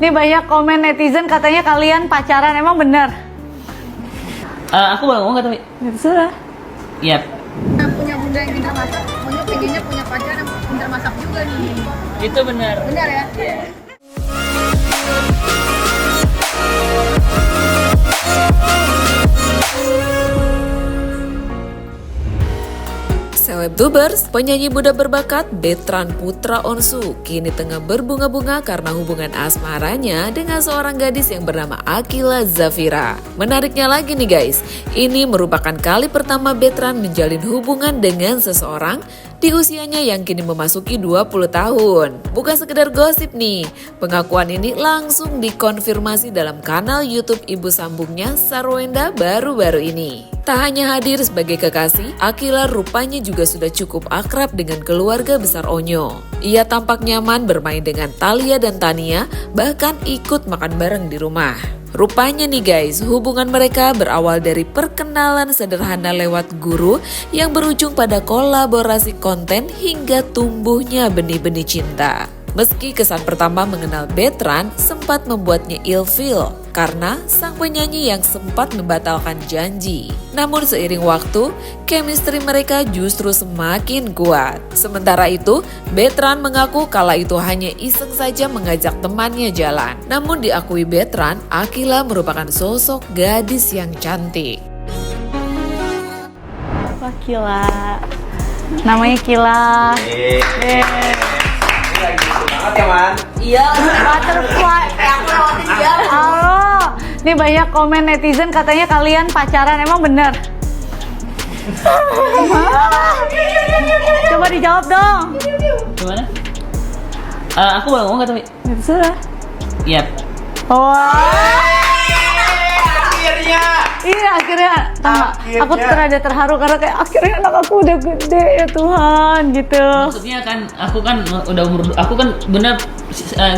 Nih banyak komen netizen katanya kalian pacaran, emang bener? Aku boleh ngomong gak tapi? Sudah. Iya. Punya bunda yang pintar masak, maunya pengennya punya pacar yang pintar masak juga nih. Itu benar. Benar ya? Selebtubers, penyanyi muda berbakat Betran Putra Onsu kini tengah berbunga-bunga karena hubungan asmaranya dengan seorang gadis yang bernama Akila Zafira. Menariknya lagi nih guys, ini merupakan kali pertama Betran menjalin hubungan dengan seseorang di usianya yang kini memasuki 20 tahun. Bukan sekedar gosip nih, pengakuan ini langsung dikonfirmasi dalam kanal YouTube ibu sambungnya Sarwenda baru-baru ini. Tak hanya hadir sebagai kekasih, Akila rupanya juga sudah cukup akrab dengan keluarga besar Onyo. Ia tampak nyaman bermain dengan Thalia dan Tania, bahkan ikut makan bareng di rumah. Rupanya nih guys, hubungan mereka berawal dari perkenalan sederhana lewat guru yang berujung pada kolaborasi konten hingga tumbuhnya benih-benih cinta. Meski kesan pertama mengenal Betran sempat membuatnya ilfil karena sang penyanyi yang sempat membatalkan janji. Namun seiring waktu, chemistry mereka justru semakin kuat. Sementara itu, Betran mengaku kala itu hanya iseng saja mengajak temannya jalan. Namun diakui Betran, Akila merupakan sosok gadis yang cantik. Wah, Kila. Namanya Kila. Lagi seru banget ya, Man? Iya, Butterfly. kayak aku lewatin dia. Halo. Nih banyak komen netizen katanya kalian pacaran, emang bener? Coba dijawab dong. Gimana? Aku boleh ngomong gak tapi? Sudah. Iya. Wah. Akhirnya. Iya akhirnya. Aku terada terharu karena kayak akhirnya anak aku udah gede ya Tuhan gitu. Maksudnya kan aku kan udah umur, aku kan bener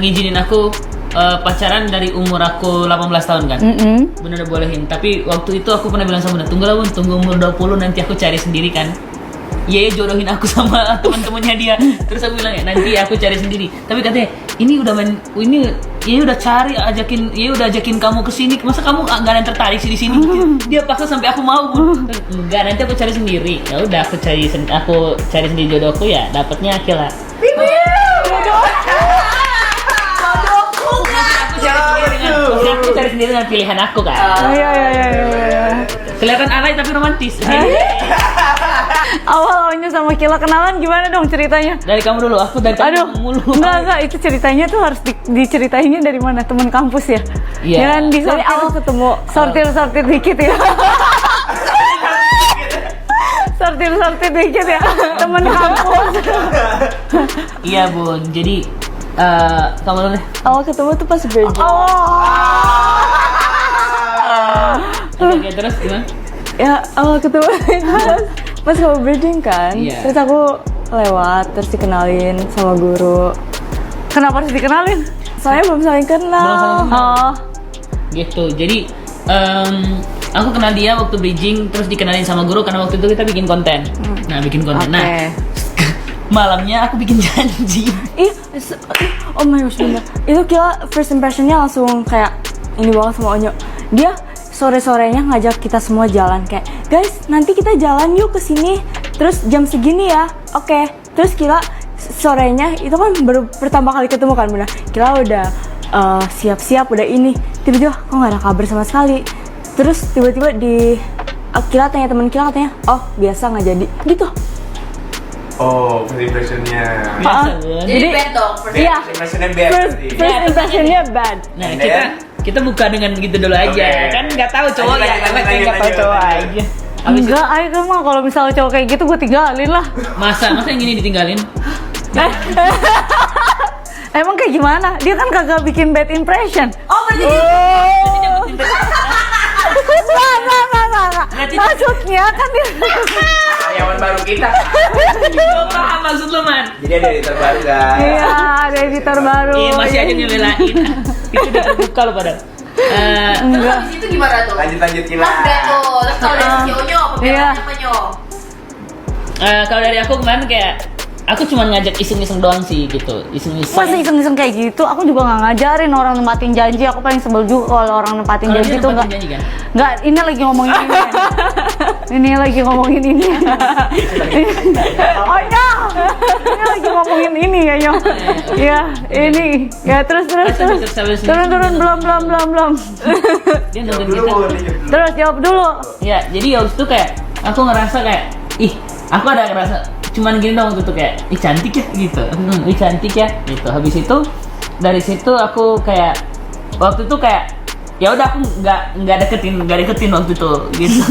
ngizinin aku pacaran dari umur aku 18 tahun kan. Bener udah bolehin, tapi waktu itu aku pernah bilang sama Bunda, tunggu lah Bun, tunggu umur 20 nanti aku cari sendiri kan. Iya, jodohin aku sama teman-temannya dia. Terus aku bilang ya nanti aku cari sendiri. Tapi katanya ini udah udah cari ajakin kamu ke sini. Masa kamu nggak ada yang tertarik sih di sini? Dia paksa sampai aku mau. Enggak, nanti aku cari sendiri. Ya udah aku cari sendiri jodohku ya. Dapatnya Akila. Aku cari sendiri dengan pilihan aku kan. Iya. Kelihatan alay tapi romantis. Awalnya sama Kila kenalan gimana dong ceritanya? Dari kamu dulu, aku dari kamu mulu. Enggak, itu ceritanya tuh harus diceritainnya dari mana? Teman kampus ya? Iya. Jangan dari awal ketemu, sortir dikit ya. sortir dikit ya, teman kampus. Iya Bun, jadi kamu dulu deh. Awal ketemu tuh pas bridging. Oke, terus gimana? Ya awal ketemu pas kamu bridging kan, Iya. terus aku lewat, terus dikenalin sama guru. Kenapa harus dikenalin? Soalnya belum saling kenal. Belum saling kenal. Oh. Gitu, jadi aku kenal dia waktu bridging, terus dikenalin sama guru karena waktu itu kita bikin konten. Nah, bikin konten. Oke. Nah, malamnya aku bikin janji. Oh my gosh, bener. Itu Kila first impressionnya langsung kayak ini banget sama Onyo. Dia sore-sorenya ngajak kita semua jalan kayak, guys nanti kita jalan yuk ke sini, terus jam segini ya. Oke. Terus Kila sorenya itu kan baru pertama kali ketemu kan, bener. Kila udah siap-siap udah ini, tiba-tiba kok nggak ada kabar sama sekali. Terus tiba-tiba Kila tanya teman Kila katanya, oh biasa nggak jadi gitu. Oh, first impressionnya. Biasa, Bun. Jadi bad dong. Iya. First impressionnya bad berarti. First impressionnya bad. Nah, And then? kita buka dengan gitu dulu aja. Oke. Kan nggak tahu cowok ya, karena kita nggak tahu cowok aja. Habis itu, Enggak, ayo mah kalau misalnya cowok kayak gitu gue tinggalin lah. masa yang ini ditinggalin? Emang kayak gimana? Dia kan kagak bikin bad impression. Oh, berarti Enggak. Berarti- Maksudnya kan dia Karyawan baru kita. Gua paham maksud lu, Man. Jadi ada editor baru guys. iya, ada editor baru. Iya, masih aja nyebelain. Itu udah terbuka lo pada. terus habis itu gimana tuh? Lanjut Kila. Mas udah tuh, terus kalau dari si Onyo, Iya. pembelaannya apa Nyo? Kalau dari aku kemarin kayak aku cuma ngajak iseng-iseng doang sih gitu, iseng-iseng. Masih iseng-iseng kayak gitu, aku juga nggak ngajarin orang nempatin janji. Aku paling sebel juga kalau orang nempatin Kalau janji dia tuh nempatin nggak. janji kan? Nggak, ini lagi ngomongin ini. Ini lagi ngomongin ini. Oh ya, ini lagi ngomongin ini kayaknya. Ya, ini. Ya terus. Turun, belum. Dia nonton Dulu kita. mau lanjut dulu. Terus jawab dulu. Ya, jadi waktu itu kayak aku ngerasa kayak, aku ada ngerasa cuman gini dong waktu itu kayak, cantik ya gitu. Cantik ya gitu. Habis itu dari situ aku kayak waktu itu kayak ya udah aku nggak deketin waktu itu gitu.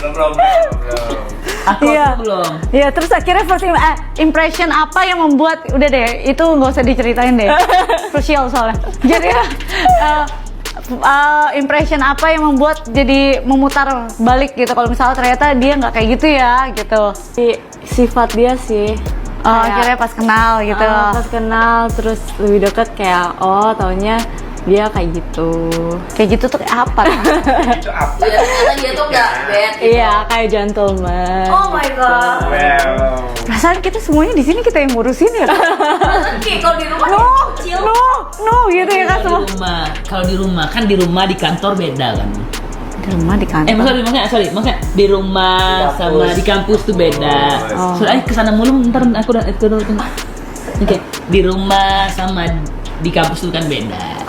Belum. Aku Iya. belum. Iya, terus akhirnya first impression apa yang membuat udah deh, itu nggak usah diceritain deh. Crucial soalnya. Jadi impression apa yang membuat jadi memutar balik gitu kalau misalnya ternyata dia nggak kayak gitu ya gitu. Sifat dia sih. Akhirnya pas kenal gitu. Pas kenal terus lebih deket kayak taunya dia kayak gitu. Kayak gitu tuh kayak apa? Itu apa? Ya, ternyata dia tuh nggak bad gitu. Iya, kayak gentleman. Oh my god. Well. Perasaan kita semuanya di sini kita yang ngurusin ya. Oke, kalau di rumah No, dia kecil. no gitu ya kan semua. Kalau di rumah kan di rumah di kantor beda kan. Di rumah di kantor. Maksudnya di rumah Di sama kampus. di kampus tuh beda. Oh. Soalnya kesana mulu ntar aku udah Oke, di rumah sama di kampus tuh kan beda.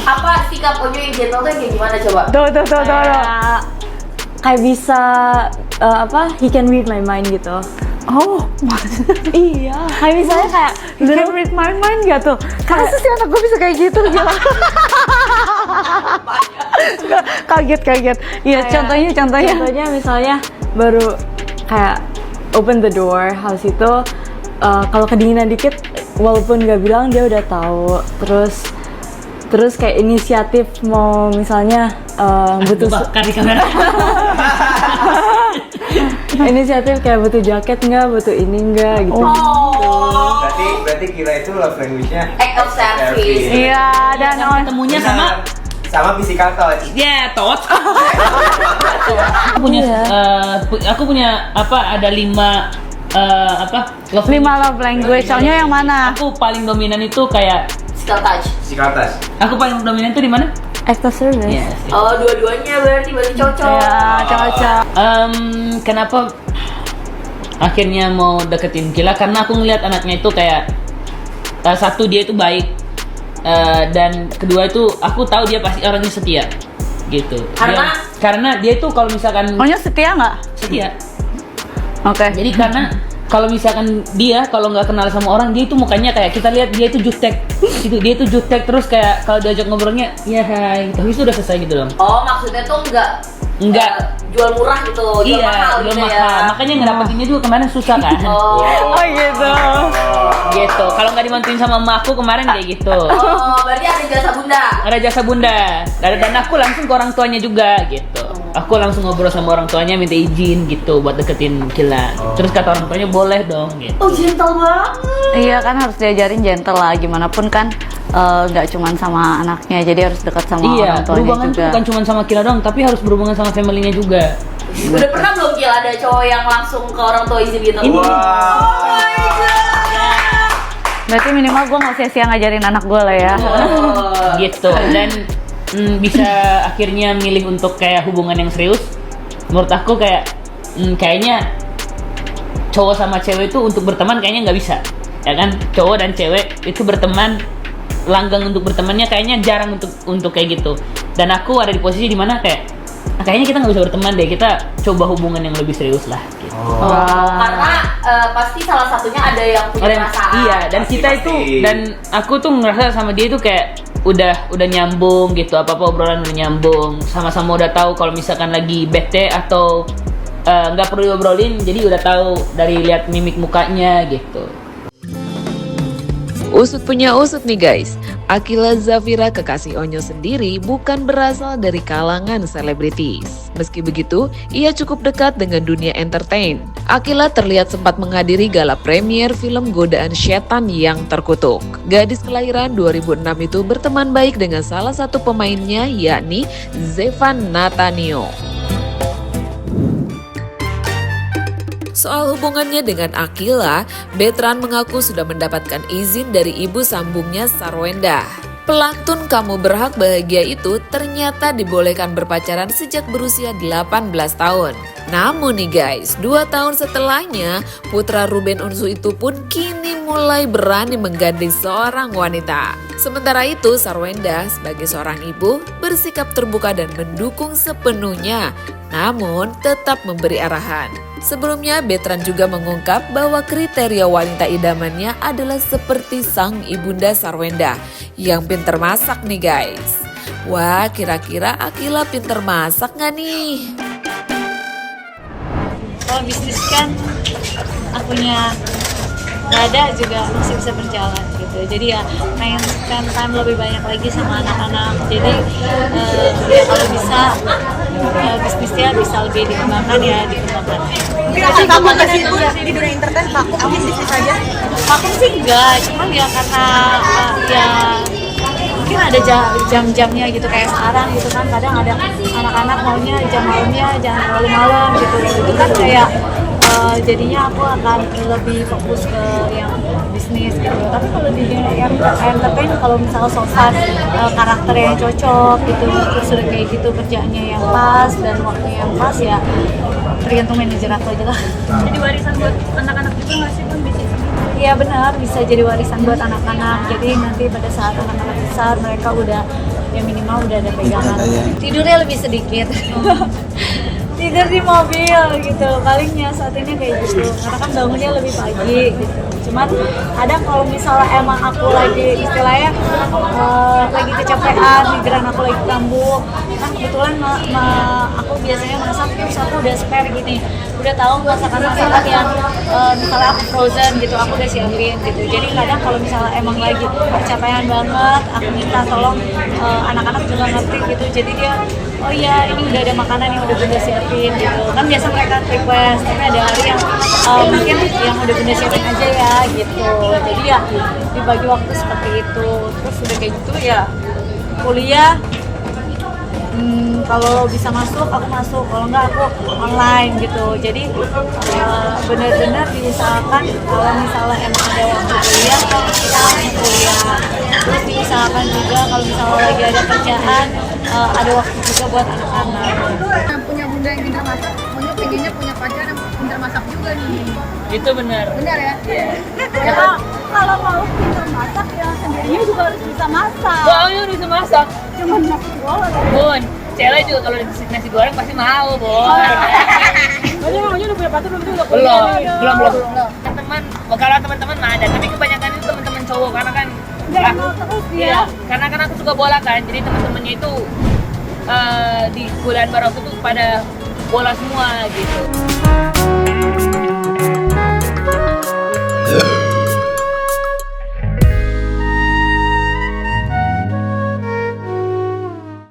Apa sikap Onyo yang gentle tuh kayak gimana coba? Tuh. Kayak bisa he can read my mind gitu. Oh, iya. Kayak misalnya kayak he can read my mind gak tuh? Masa sih anak gue bisa kayak gitu gila. Kaget. Iya, contohnya. Contohnya misalnya baru kayak open the door, habis itu kalau kedinginan dikit, walaupun gak bilang dia udah tahu. Terus kayak inisiatif mau misalnya butuh Bakar di kamera. inisiatif kayak butuh jaket nggak, butuh ini nggak gitu. Oh. Berarti kira itu love language-nya Act of service. Iya, dan Ketemunya sama sama physical touch. ya tot. Aku punya ada 5 love language. Soalnya yang mana? Aku paling dominan itu kayak Physical touch. Physical touch. aku paling dominan itu di mana? Act of service. Yes. Oh, dua-duanya berarti cocok. Iya, cocok. Kenapa akhirnya mau deketin Kila? Karena aku ngeliat anaknya itu kayak satu dia itu baik, dan kedua itu aku tahu dia pasti orangnya setia gitu. Karena dia itu kalau misalkan Pokoknya setia nggak? setia. Oke. Jadi karena kalau misalkan dia kalau nggak kenal sama orang, dia itu mukanya kayak kita lihat dia itu jutek gitu. Dia itu jutek terus kayak kalau diajak ngobrolnya ya hai, tapi itu udah selesai gitu dong. Oh, maksudnya tuh enggak jual murah gitu, jual mahal jual gitu mahal. ya. Makanya ngedapetinnya juga kemarin susah kan. Oh gitu. Gitu. Kalau nggak dibantuin sama emak aku kemarin kayak gitu. Oh, berarti ada jasa bunda. Ada jasa bunda. Dan aku langsung ke orang tuanya juga gitu. Aku langsung ngobrol sama orang tuanya, minta izin gitu buat deketin Kila. Terus kata orang tuanya boleh dong gitu. Oh, gentle banget. Iya kan, harus diajarin gentle lah. Gimana pun kan nggak cuman sama anaknya, jadi harus dekat sama orang tuanya berhubungan juga. tuh bukan cuma sama Kila doang, tapi harus berhubungan sama family-nya juga. Udah pernah belum Gil ada cowok yang langsung ke orang tua izin gitu? Ini. Oh my god. Berarti minimal gue nggak sia-sia ngajarin anak gue lah ya. Oh. Gitu. Dan bisa akhirnya milih untuk kayak hubungan yang serius. Menurut aku kayak kayaknya cowok sama cewek itu untuk berteman kayaknya nggak bisa, ya kan? Cowok dan cewek itu berteman, langgang untuk bertemannya kayaknya jarang untuk kayak gitu. Dan aku ada di posisi dimana kayak kayaknya kita nggak bisa berteman deh, kita coba hubungan yang lebih serius lah gitu. Karena pasti salah satunya ada yang punya perasaan. Iya, dan Pasti, kita itu pasti. dan aku tuh ngerasa sama dia itu kayak udah nyambung gitu, apa obrolan udah nyambung, sama-sama udah tahu kalau misalkan lagi bete atau nggak perlu diobrolin, jadi udah tahu dari lihat mimik mukanya gitu. Usut punya usut nih guys, Akila Zafira kekasih Onyo sendiri bukan berasal dari kalangan selebritis. Meski begitu, ia cukup dekat dengan dunia entertain. Akila terlihat sempat menghadiri gala premier film Godaan Setan yang Terkutuk. Gadis kelahiran 2006 itu berteman baik dengan salah satu pemainnya, yakni Zevan Nathaniel. Soal hubungannya dengan Akila, Betran mengaku sudah mendapatkan izin dari ibu sambungnya Sarwenda. Pelantun Kamu Berhak Bahagia itu ternyata dibolehkan berpacaran sejak berusia 18 tahun. Namun nih guys, 2 tahun setelahnya, putra Ruben Onsu itu pun kini mulai berani menggandeng seorang wanita. Sementara itu, Sarwenda sebagai seorang ibu bersikap terbuka dan mendukung sepenuhnya, namun tetap memberi arahan. Sebelumnya, Betran juga mengungkap bahwa kriteria wanita idamannya adalah seperti sang ibunda Sarwenda yang pinter masak nih guys. Wah, kira-kira Akila pinter masak nggak nih? Kalau bisnis kan akunya nggak ada juga masih bisa berjalan gitu. Jadi ya pengen spend time lebih banyak lagi sama anak-anak. Jadi ya kalau bisa bisnisnya bisa lebih dikembangkan ya dikembangkan. Mungkin kamu di dunia entertain vakum bisnis aja. Vakum sih enggak, cuman ya karena ya mungkin ada jam-jamnya gitu kayak sekarang gitu kan, kadang ada anak-anak maunya jam malamnya jangan terlalu malam gitu. Itu kan kayak jadinya aku akan lebih fokus ke yang bisnis gitu. Tapi kalau di yang entertain, kalau misalnya sosan karakter yang cocok gitu, terus udah kayak gitu kerjaannya yang pas dan waktunya yang pas, ya tergantung manajer aku aja lah. Jadi warisan buat anak-anak juga nggak sih Bang bisnis? Iya benar, bisa jadi warisan buat anak-anak. Jadi nanti pada saat anak-anak besar mereka udah ya minimal udah ada pegangan. Tidurnya lebih sedikit. Tidur di mobil gitu, palingnya saat ini kayak gitu. Karena kan bangunnya lebih pagi gitu. Cuman kadang kalau misalnya emang aku lagi istilahnya lagi kecapean, pikiran aku lagi kambuh, kan kebetulan aku biasanya masak terus aku udah spare gini, udah tahu masakan-masakan yang misalnya aku frozen gitu, aku udah siapin gitu. Jadi kadang kalau misalnya emang lagi kecapean banget, aku minta tolong anak-anak juga ngerti gitu. Jadi dia, oh iya ini udah ada makanan yang udah Bunda siapin gitu. Kan biasa mereka request, tapi ada hari yang mungkin yang udah Bunda siapin aja ya gitu. Jadi ya dibagi waktu seperti itu. Terus udah kayak gitu ya kuliah, kalau bisa masuk aku masuk, kalau enggak aku online gitu. Jadi benar-benar diusahakan kalau misalnya emang ada waktu kuliah, kita kuliah. Terus diusahakan juga kalau misalnya lagi ada kerjaan, ada waktu juga buat anak-anak. Yang punya bunda yang pintar masak, maunya pengennya punya pacar yang pintar masak juga nih. Itu benar. Benar ya? Ya, kalau mau pintar masak ya sendirinya juga harus bisa masak. Soalnya udah bisa masak. Cuman nasi goreng. Bun, cewek juga kalau nasi goreng pasti mau, Bun. Maunya udah punya pacar belum? Belum. Teman, kalau teman-teman mah ada, tapi kebanyakan itu teman-teman cowok karena kan terus iya, karena kan aku suka bola kan, jadi teman-temannya itu di kuliah baru aku tuh pada bola semua gitu.